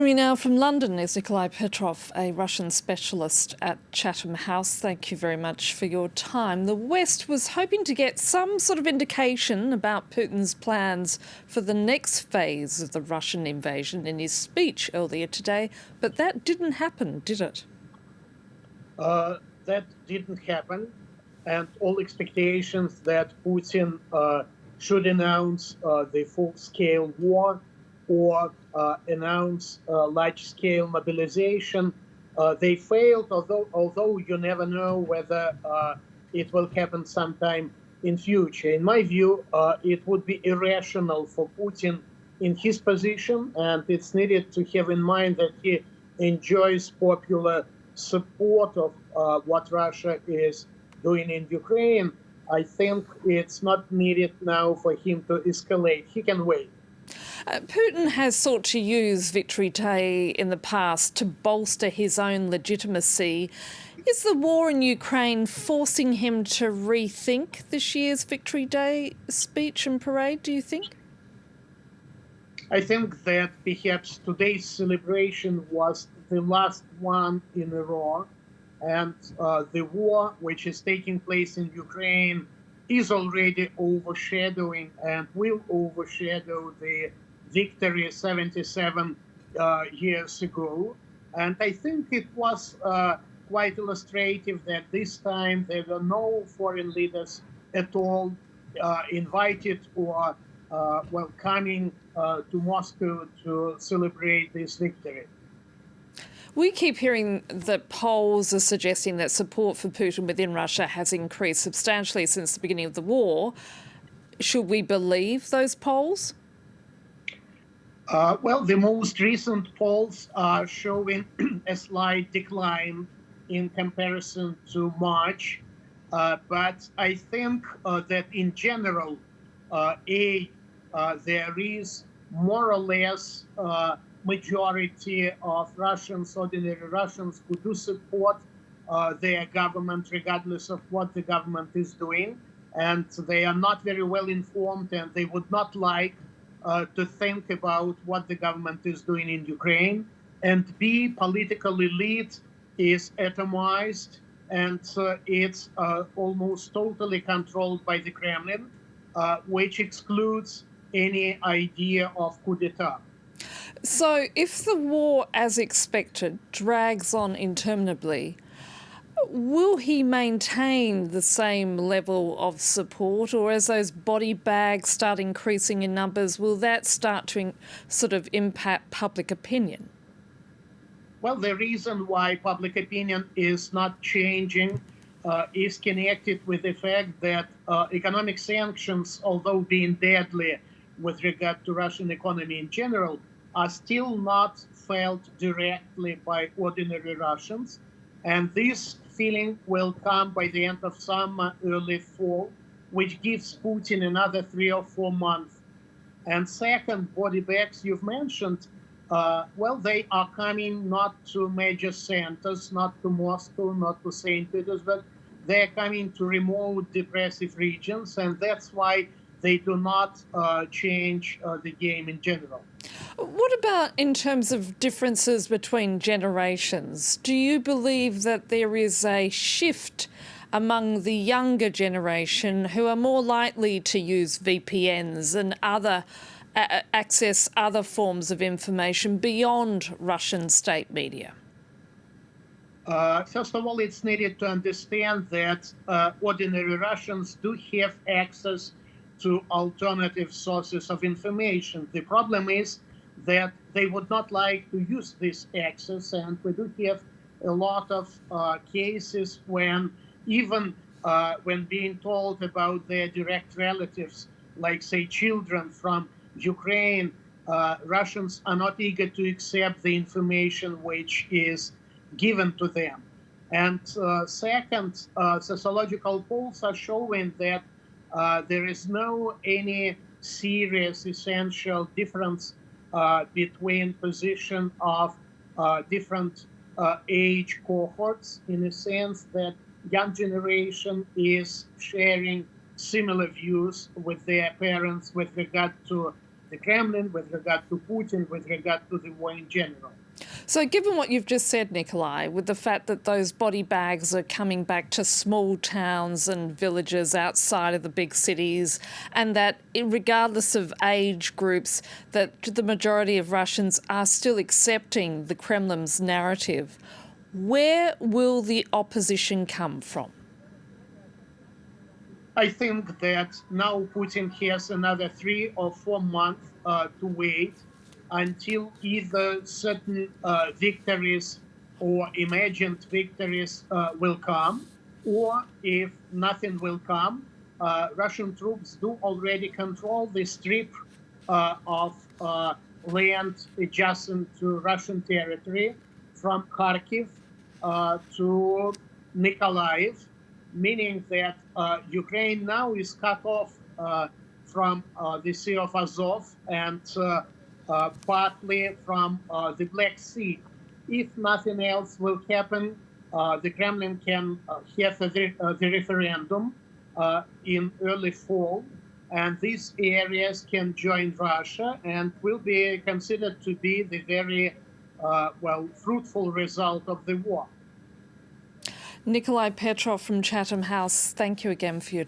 Me now from London is Nikolay Petrov, a Russian specialist at Chatham House. Thank you very much for your time. The West was hoping to get some sort of indication about Putin's plans for the next phase of the Russian invasion in his speech earlier today, but that didn't happen, did it? That didn't happen, and all expectations that Putin should announce the full-scale war or announce large-scale mobilization, they failed, although you never know whether it will happen sometime in future. In my view, it would be irrational for Putin in his position, and it's needed to have in mind that he enjoys popular support of what Russia is doing in Ukraine. I think it's not needed now for him to escalate. He can wait. Putin has sought to use Victory Day in the past to bolster his own legitimacy. Is the war in Ukraine forcing him to rethink this year's Victory Day speech and parade, do you think? I think that perhaps today's celebration was the last one in a row, and the war which is taking place in Ukraine is already overshadowing and will overshadow the victory 77 years ago. And I think it was quite illustrative that this time there were no foreign leaders at all invited or coming to Moscow to celebrate this victory. We keep hearing that polls are suggesting that support for Putin within Russia has increased substantially since the beginning of the war. Should we believe those polls? The most recent polls are showing a slight decline in comparison to March. But I think that in general, there is more or less majority of Russians, ordinary Russians, who do support their government regardless of what the government is doing. And they are not very well informed, and they would not like to think about what the government is doing in Ukraine. And B, political elite is atomized, and it's almost totally controlled by the Kremlin, which excludes any idea of coup d'etat. So if the war, as expected, drags on interminably, will he maintain the same level of support, or as those body bags start increasing in numbers, will that start to sort of impact public opinion? Well, the reason why public opinion is not changing is connected with the fact that economic sanctions, although being deadly with regard to Russian economy in general, are still not felt directly by ordinary Russians. And this feeling will come by the end of summer, early fall, which gives Putin another 3 or 4 months. And second, body bags you've mentioned, they are coming not to major centers, not to Moscow, not to St. Petersburg. They're coming to remote depressive regions, and that's why they do not change the game in general. What about in terms of differences between generations? Do you believe that there is a shift among the younger generation who are more likely to use VPNs and access other forms of information beyond Russian state media? First of all, it's needed to understand that ordinary Russians do have access to alternative sources of information. The problem is that they would not like to use this access, and we do have a lot of cases when even when being told about their direct relatives, like say children from Ukraine, Russians are not eager to accept the information which is given to them. And second, sociological polls are showing that there is no any serious essential difference between position of different age cohorts, in a sense that young generation is sharing similar views with their parents with regard to the Kremlin, with regard to Putin, with regard to the war in general. So given what you've just said, Nikolay, with the fact that those body bags are coming back to small towns and villages outside of the big cities, and that regardless of age groups, that the majority of Russians are still accepting the Kremlin's narrative, where will the opposition come from? I think that now Putin has another 3 or 4 months to wait until either certain victories or imagined victories will come, or if nothing will come, Russian troops do already control the strip of land adjacent to Russian territory from Kharkiv to Nikolaev, meaning that Ukraine now is cut off from the Sea of Azov and partly from the Black Sea. If nothing else will happen, the Kremlin can have the referendum in early fall, and these areas can join Russia and will be considered to be the very fruitful result of the war. Nikolay Petrov from Chatham House, thank you again for your